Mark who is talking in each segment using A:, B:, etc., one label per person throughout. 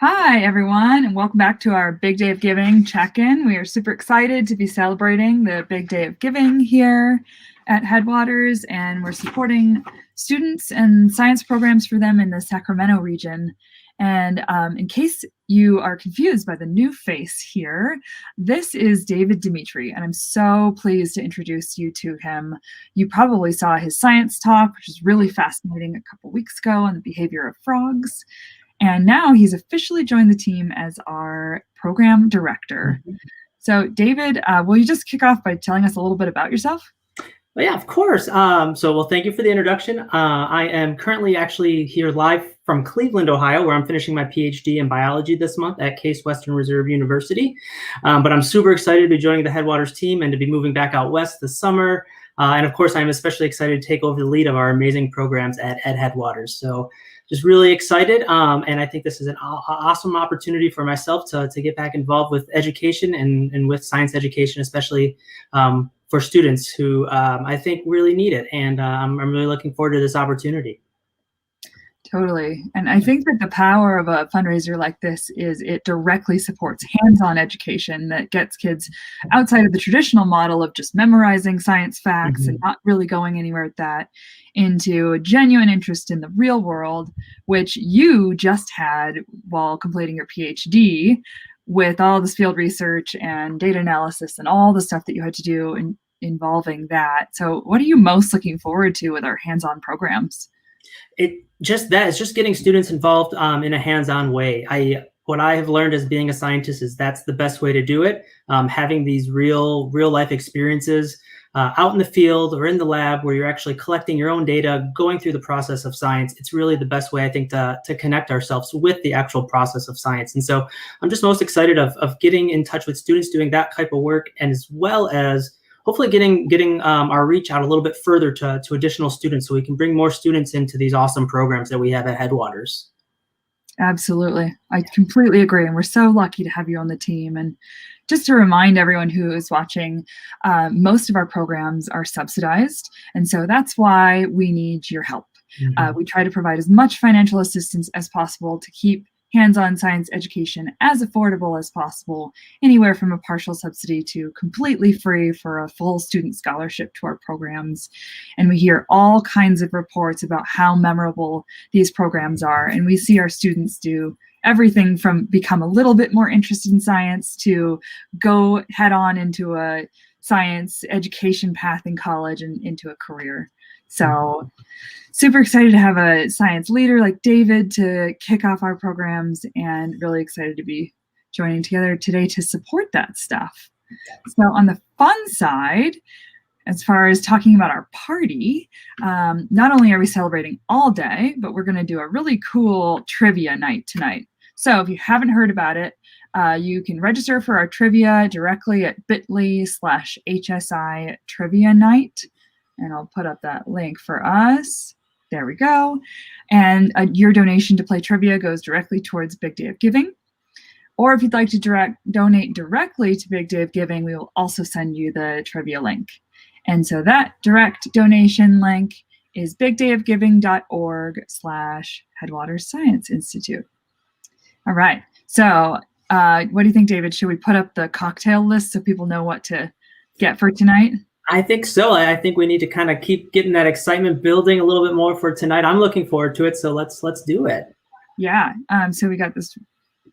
A: Hi, everyone, and welcome back to our Big Day of Giving check-in. We are super excited to be celebrating the Big Day of Giving here at Headwaters, and we're supporting students and science programs for them in the Sacramento region. And in case you are confused by the new face here, this is David Dimitri, and I'm so pleased to introduce you to him. You probably saw his science talk, which is really fascinating, a couple weeks ago on the behavior of frogs. And now he's officially joined the team as our program director. So David, will you just kick off by telling us a little bit about yourself?
B: Well, yeah, of course. Thank you for the introduction. I am currently actually here live from Cleveland, Ohio, where I'm finishing my PhD in biology this month at Case Western Reserve University. But I'm super excited to be joining the Headwaters team and to be moving back out west this summer. And of course, I'm especially excited to take over the lead of our amazing programs at Headwaters. So just really excited. And I think this is an awesome opportunity for myself to get back involved with education and with science education, especially for students who I think really need it. And I'm really looking forward to this opportunity.
A: Totally. And I think that the power of a fundraiser like this is it directly supports hands-on education that gets kids outside of the traditional model of just memorizing science facts and not really going anywhere with that into a genuine interest in the real world, which you just had while completing your PhD with all this field research and data analysis and all the stuff that you had to do involving that. So what are you most looking forward to with our hands-on programs?
B: It's just getting students involved in a hands-on way. What I have learned as being a scientist is that's the best way to do it. Having these real life experiences out in the field or in the lab where you're actually collecting your own data, going through the process of science. It's really the best way, I think, to connect ourselves with the actual process of science. And so I'm just most excited of getting in touch with students doing that type of work, and as well as hopefully getting our reach out a little bit further to additional students so we can bring more students into these awesome programs that we have at Headwaters.
A: Absolutely. I completely agree. And we're so lucky to have you on the team. And just to remind everyone who is watching, most of our programs are subsidized. And so that's why we need your help. We try to provide as much financial assistance as possible to keep hands-on science education as affordable as possible, anywhere from a partial subsidy to completely free for a full student scholarship to our programs. And we hear all kinds of reports about how memorable these programs are. And we see our students do everything from become a little bit more interested in science to go head on into a science education path in college and into a career. So super excited to have a science leader like David to kick off our programs, and really excited to be joining together today to support that stuff. So on the fun side, as far as talking about our party, not only are we celebrating all day, but we're going to do a really cool trivia night tonight. So if you haven't heard about it, you can register for our trivia directly at bit.ly/HSI trivia night. And I'll put up that link for us. There we go. And your donation to play trivia goes directly towards Big Day of Giving. Or if you'd like to donate directly to Big Day of Giving, we will also send you the trivia link. And so that direct donation link is bigdayofgiving.org/Headwaters Science Institute. All right. So what do you think, David? Should we put up the cocktail list so people know what to get for tonight?
B: I think so. I think we need to kind of keep getting that excitement building a little bit more for tonight. I'm looking forward to it. So let's do it.
A: Yeah. So we got this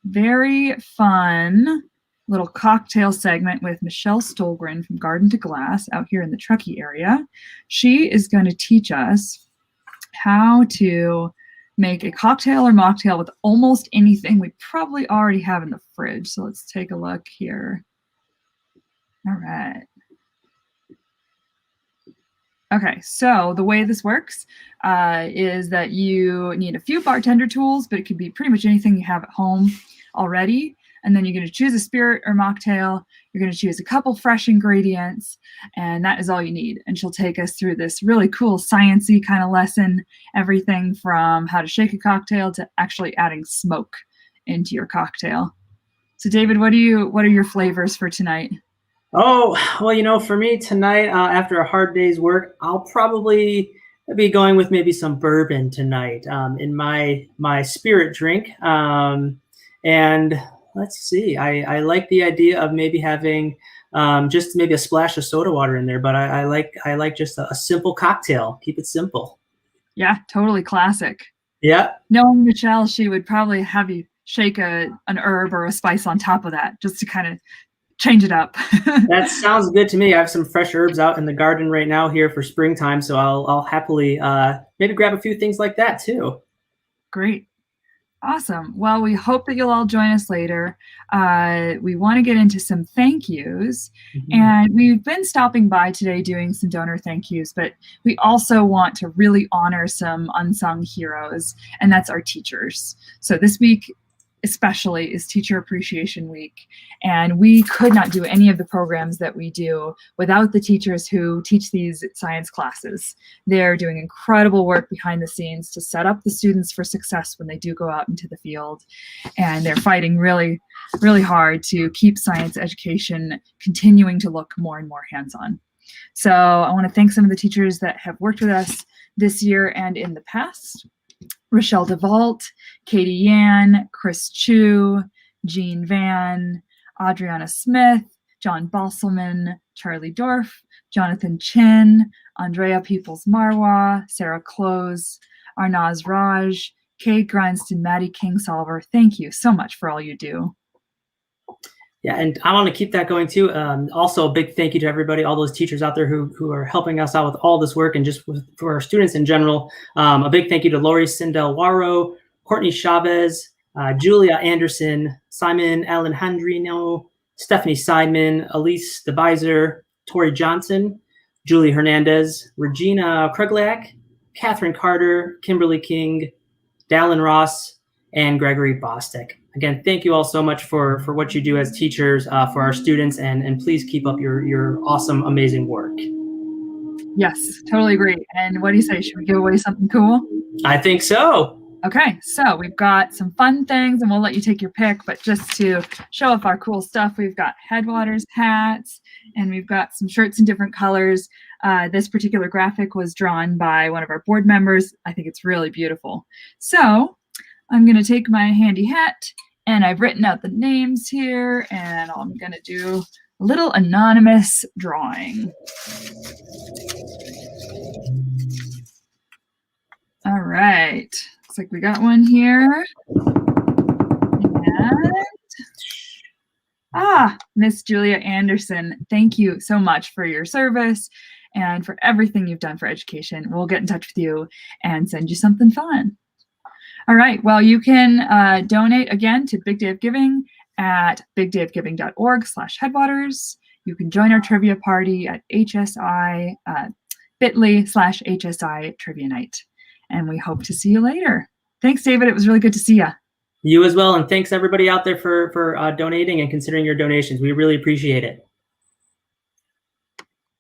A: very fun little cocktail segment with Michelle Stolgren from Garden to Glass out here in the Truckee area. She is going to teach us how to make a cocktail or mocktail with almost anything we probably already have in the fridge. So let's take a look here. All right. Okay, so the way this works is that you need a few bartender tools, but it could be pretty much anything you have at home already. And then you're going to choose a spirit or mocktail. You're going to choose a couple fresh ingredients, and that is all you need. And she'll take us through this really cool science-y kind of lesson, everything from how to shake a cocktail to actually adding smoke into your cocktail. So David, what are your flavors for tonight?
B: Oh, well, for me tonight, after a hard day's work, I'll probably be going with maybe some bourbon tonight in my spirit drink. And let's see, I like the idea of maybe having just maybe a splash of soda water in there, but I like just a simple cocktail. Keep it simple.
A: Yeah, totally classic.
B: Yeah.
A: Knowing Michelle, she would probably have you shake an herb or a spice on top of that just to kind of change it up.
B: That sounds good to me. I have some fresh herbs out in the garden right now here for springtime, so I'll happily maybe grab a few things like that too.
A: Great. Awesome. Well, we hope that you'll all join us later. We want to get into some thank yous. And we've been stopping by today doing some donor thank yous, but we also want to really honor some unsung heroes, and that's our teachers. So this week especially is Teacher Appreciation Week, and we could not do any of the programs that we do without the teachers who teach these science classes. They're doing incredible work behind the scenes to set up the students for success when they do go out into the field, and they're fighting really, really hard to keep science education continuing to look more and more hands-on. So I want to thank some of the teachers that have worked with us this year and in the past. Rochelle DeVault, Katie Yan, Chris Chu, Jean Van, Adriana Smith, John Balselman, Charlie Dorff, Jonathan Chin, Andrea Peoples-Marwa, Sarah Close, Arnaz Raj, Kate Grinston, Maddie Kingsolver. Thank you so much for all you do.
B: Yeah, and I want to keep that going too. Also, a big thank you to everybody, all those teachers out there who are helping us out with all this work, and just for our students in general. A big thank you to Lori Sindel Waro, Courtney Chavez, Julia Anderson, Simon Alejandrino, Stephanie Seidman, Elise DeBizer, Tori Johnson, Julie Hernandez, Regina Krugliak, Catherine Carter, Kimberly King, Dallin Ross, and Gregory Bostic. Again, thank you all so much for what you do as teachers for our students, and please keep up your awesome, amazing work.
A: Yes, totally agree. And what do you say? Should we give away something cool?
B: I think so.
A: Okay, so we've got some fun things, and we'll let you take your pick, but just to show off our cool stuff, we've got Headwaters hats, and we've got some shirts in different colors. This particular graphic was drawn by one of our board members. I think it's really beautiful. So I'm going to take my handy hat, and I've written out the names here, and I'm going to do a little anonymous drawing. All right. Looks like we got one here. And Miss Julia Anderson, thank you so much for your service and for everything you've done for education. We'll get in touch with you and send you something fun. All right, well, you can donate again to Big Day of Giving at bigdayofgiving.org/headwaters. You can join our trivia party at HSI, bit.ly/HSI Trivia Night. And we hope to see you later. Thanks, David. It was really good to see you.
B: You as well. And thanks everybody out there for donating and considering your donations. We really appreciate it.